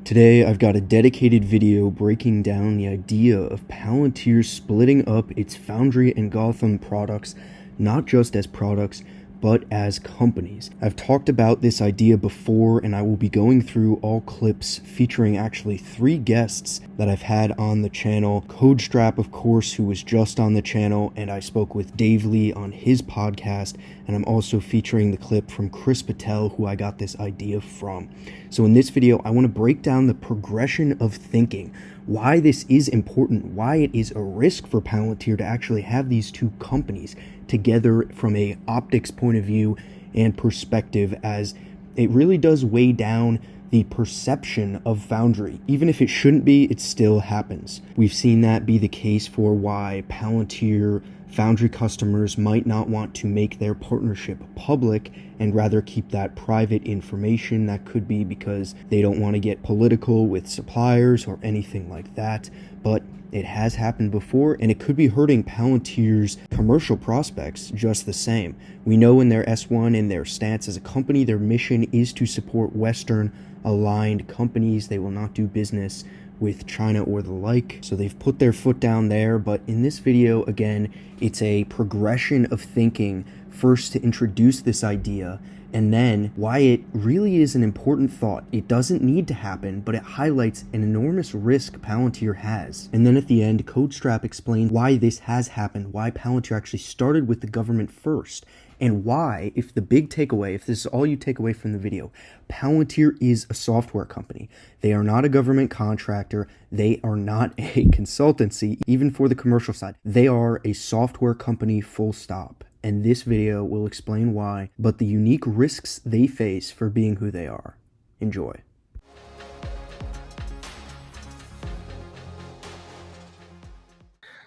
Today, I've got a dedicated video breaking down the idea of Palantir splitting up its Foundry and Gotham products, not just as products, but as companies. I've talked about this idea before, and I will be going through all clips featuring actually 3 guests that I've had on the channel. CodeStrap, of course, who was just on the channel, and I spoke with Dave Lee on his podcast, and I'm also featuring the clip from Chris Patel, who I got this idea from. So in this video, I want to break down the progression of thinking, why this is important, why it is a risk for Palantir to actually have these 2 companies together from a optics point of view and perspective, as it really does weigh down the perception of Foundry. Even if it shouldn't be, it still happens. We've seen that be the case for why Palantir Foundry customers might not want to make their partnership public and rather keep that private information. That could be because they don't want to get political with suppliers or anything like that, but it has happened before, and it could be hurting Palantir's commercial prospects just the same. We know in their S1 and their stance as a company, their mission is to support Western aligned companies. They will not do business with China or the like, so they've put their foot down there. But in this video, again, it's a progression of thinking, first to introduce this idea, and then why it really is an important thought. It doesn't need to happen, but it highlights an enormous risk Palantir has. And then at the end, CodeStrap explained why this has happened, why Palantir actually started with the government first, and why, if the big takeaway, if this is all you take away from the video, Palantir is a software company. They are not a government contractor. They are not a consultancy, even for the commercial side. They are a software company, full stop. And this video will explain why, but the unique risks they face for being who they are. Enjoy.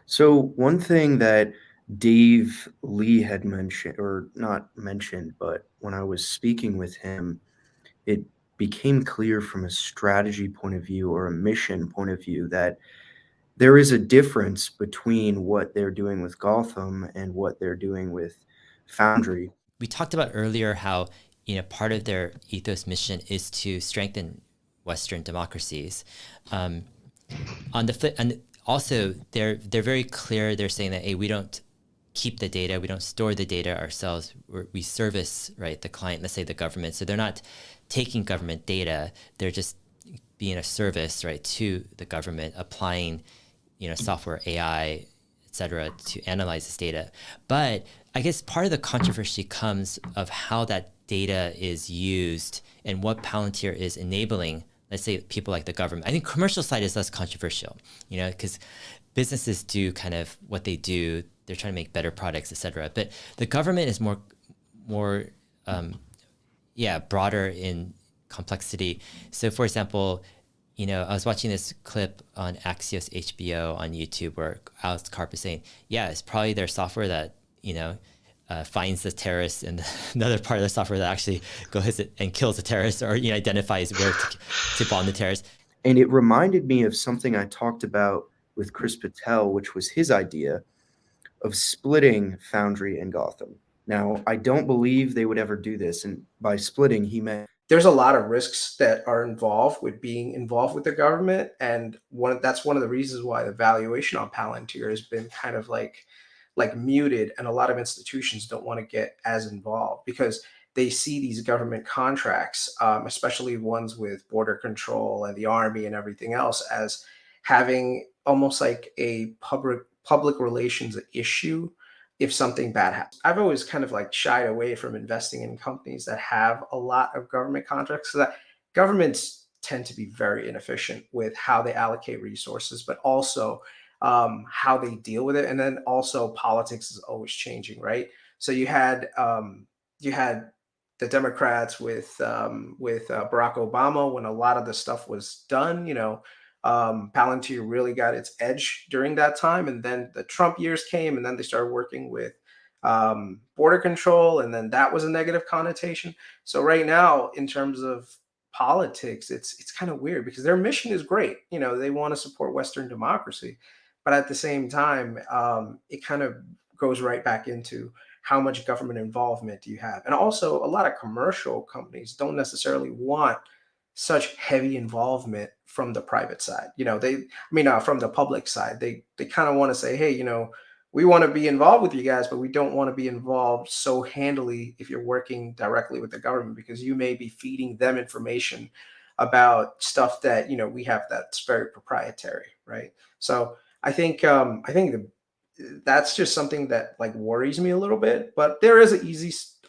So one thing that Dave Lee had mentioned, or not mentioned, but when I was speaking with him, it became clear from a strategy point of view or a mission point of view that there is a difference between what they're doing with Gotham and what they're doing with Foundry. We talked about earlier how, part of their ethos mission is to strengthen Western democracies. On the flip, and also they're very clear. They're saying that, hey, we don't keep the data, we don't store the data ourselves. We service, right, the client, let's say the government. So they're not taking government data. They're just being a service, right, to the government, applying, software, AI, et cetera, to analyze this data. But I guess part of the controversy comes of how that data is used and what Palantir is enabling, let's say people like the government. I think commercial side is less controversial, because businesses do kind of what they do. They're trying to make better products, et cetera. But the government is more broader in complexity. So for example, I was watching this clip on Axios HBO on YouTube where Alex Karp is saying, yeah, it's probably their software that, finds the terrorists, and another part of the software that actually goes and kills the terrorists, or identifies where to bomb the terrorists. And it reminded me of something I talked about with Chris Patel, which was his idea of splitting Foundry and Gotham. Now, I don't believe they would ever do this, and by splitting, he meant there's a lot of risks that are involved with being involved with the government, and that's one of the reasons why the valuation on Palantir has been kind of like muted, and a lot of institutions don't want to get as involved because they see these government contracts, especially ones with border control and the army and everything else, as having almost like a public relations issue if something bad happens. I've always kind of like shied away from investing in companies that have a lot of government contracts, so that governments tend to be very inefficient with how they allocate resources, but also how they deal with it. And then also politics is always changing, right? So you had the Democrats with Barack Obama when a lot of the stuff was done. Palantir really got its edge during that time, and then the Trump years came, and then they started working with border control, and then that was a negative connotation. So right now, in terms of politics, it's kind of weird because their mission is great. They want to support Western democracy, but at the same time, it kind of goes right back into how much government involvement do you have? And also, a lot of commercial companies don't necessarily want such heavy involvement from the private side. From the public side, they kind of want to say, hey, we want to be involved with you guys, but we don't want to be involved so handily if you're working directly with the government, because you may be feeding them information about stuff that we have that's very proprietary, right? So I think that's just something that like worries me a little bit. But there is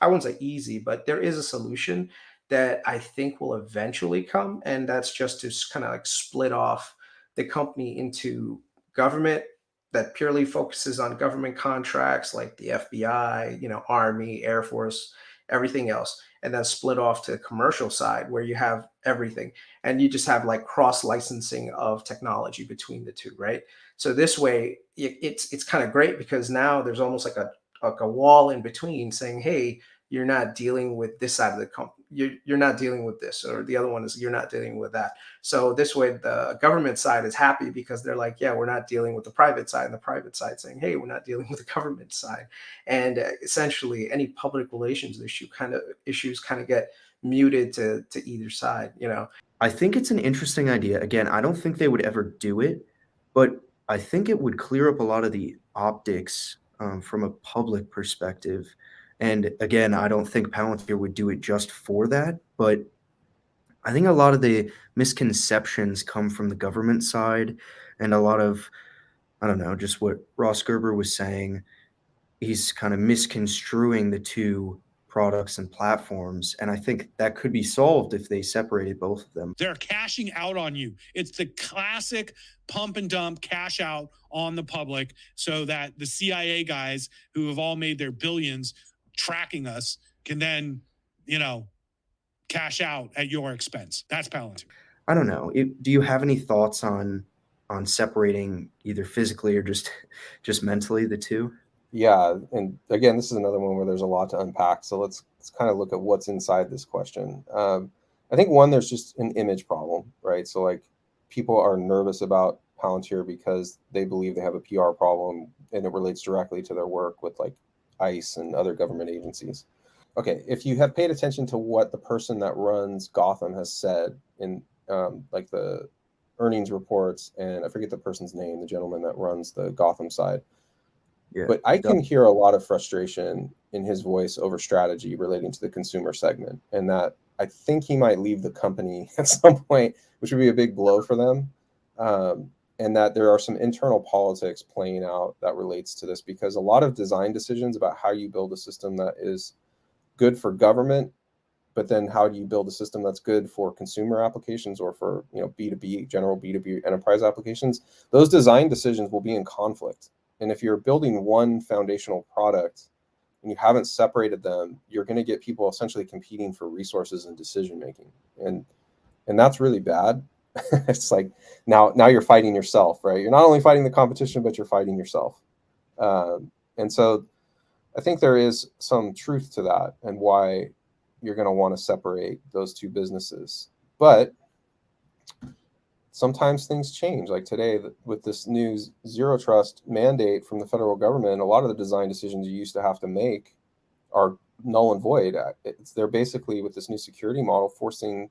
I wouldn't say easy, but there is a solution that I think will eventually come, and that's just to kind of like split off the company into government that purely focuses on government contracts like the FBI, Army, Air Force, everything else, and then split off to the commercial side where you have everything, and you just have like cross licensing of technology between the two, right? So this way, it's kind of great because now there's almost like a wall in between saying, hey, you're not dealing with this side of the company. You're not dealing with this, or the other one is you're not dealing with that. So this way, the government side is happy because they're like, yeah, we're not dealing with the private side, and the private side saying, hey, we're not dealing with the government side. And essentially, any public relations issues kind of get muted to either side. I think it's an interesting idea. Again, I don't think they would ever do it, but I think it would clear up a lot of the optics from a public perspective. And again, I don't think Palantir would do it just for that, but I think a lot of the misconceptions come from the government side and a lot of, I don't know, just what Ross Gerber was saying. He's kind of misconstruing the two products and platforms. And I think that could be solved if they separated both of them. They're cashing out on you. It's the classic pump and dump cash out on the public so that the CIA guys who have all made their billions tracking us can then, cash out at your expense. That's Palantir. I don't know. Do you have any thoughts on separating either physically or just mentally the two? Yeah, and again, this is another one where there's a lot to unpack. So let's kind of look at what's inside this question. I think one, there's just an image problem, right? So like people are nervous about Palantir because they believe they have a PR problem, and it relates directly to their work with like ICE and other government agencies. Okay, if you have paid attention to what the person that runs Gotham has said in like the earnings reports, and I forget the person's name, the gentleman that runs the Gotham side. Yeah, but I can hear a lot of frustration in his voice over strategy relating to the consumer segment, and that I think he might leave the company at some point, which would be a big blow for them. And that there are some internal politics playing out that relates to this, because a lot of design decisions about how you build a system that is good for government, but then how do you build a system that's good for consumer applications or for B2B, general B2B enterprise applications, those design decisions will be in conflict. And if you're building one foundational product and you haven't separated them, you're going to get people essentially competing for resources and decision making, and that's really bad. It's like now you're fighting yourself, right? You're not only fighting the competition, but you're fighting yourself. And so I think there is some truth to that, and why you're going to want to separate those two businesses. But sometimes things change. Like today, with this new zero trust mandate from the federal government, a lot of the design decisions you used to have to make are null and void. They're basically, with this new security model, forcing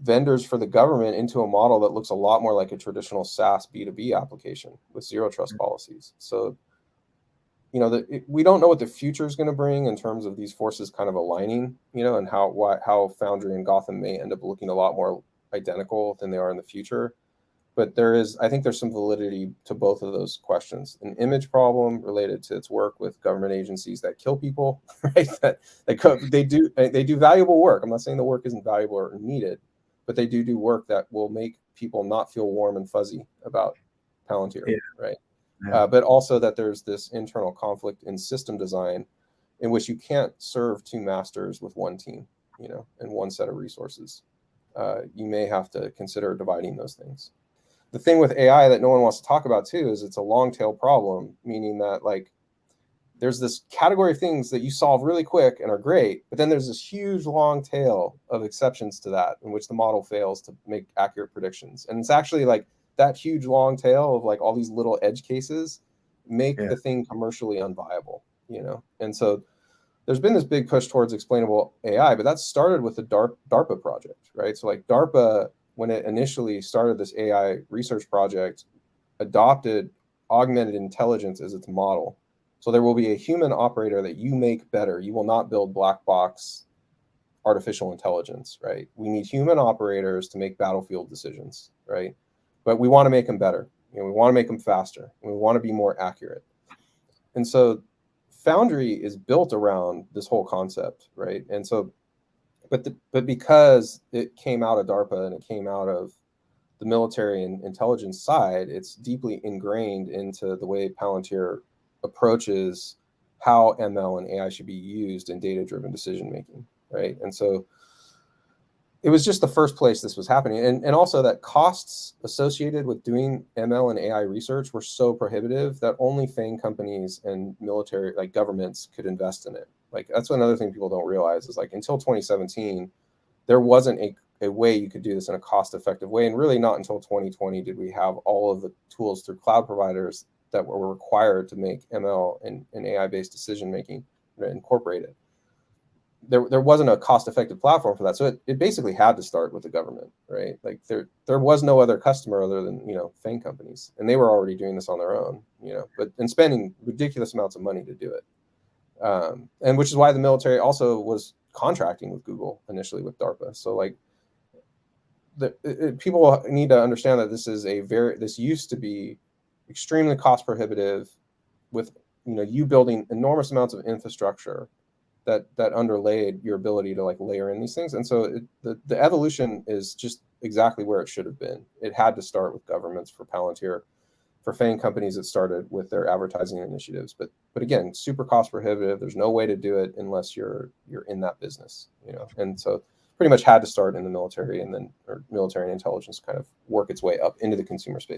vendors for the government into a model that looks a lot more like a traditional SaaS B2B application with zero trust policies. So we don't know what the future is going to bring in terms of these forces kind of aligning, and how Foundry and Gotham may end up looking a lot more identical than they are in the future. But I think there's some validity to both of those questions. An image problem related to its work with government agencies that kill people, right? They do valuable work. I'm not saying the work isn't valuable or needed, but they do work that will make people not feel warm and fuzzy about Palantir, right? Yeah. But also that there's this internal conflict in system design in which you can't serve two masters with one team, and one set of resources. You may have to consider dividing those things. The thing with AI that no one wants to talk about too is it's a long tail problem, meaning that like there's this category of things that you solve really quick and are great, but then there's this huge long tail of exceptions to that in which the model fails to make accurate predictions. And it's actually like that huge long tail of like all these little edge cases make the thing commercially unviable, And so there's been this big push towards explainable AI, but that started with the DARPA project, right? So like DARPA, when it initially started this AI research project, adopted augmented intelligence as its model. So there will be a human operator that you make better. You will not build black box artificial intelligence, right? We need human operators to make battlefield decisions, right? But we want to make them better. You know, we want to make them faster. And we want to be more accurate. And so Foundry is built around this whole concept, right? And so, but because it came out of DARPA and it came out of the military and intelligence side, it's deeply ingrained into the way Palantir approaches how ML and AI should be used in data-driven decision making, right? And so it was just the first place this was happening. And also that costs associated with doing ML and AI research were so prohibitive that only FANG companies and military, like governments, could invest in it. Like that's another thing people don't realize is like until 2017, there wasn't a way you could do this in a cost-effective way. And really not until 2020 did we have all of the tools through cloud providers that were required to make ML and AI-based decision-making incorporated. There wasn't a cost-effective platform for that. So it basically had to start with the government, right? Like there was no other customer other than, you know, FANG companies. And they were already doing this on their own, you know, and spending ridiculous amounts of money to do it. And which is why the military also was contracting with Google initially with DARPA. So like people need to understand that this used to be extremely cost prohibitive with, you know, you building enormous amounts of infrastructure that underlaid your ability to like layer in these things. And so the evolution is just exactly where it should have been. It had to start with governments for Palantir. For FANG companies, it started with their advertising initiatives. But again, super cost prohibitive. There's no way to do it unless you're in that business, you know. And so pretty much had to start in the military and then or military and intelligence kind of work its way up into the consumer space.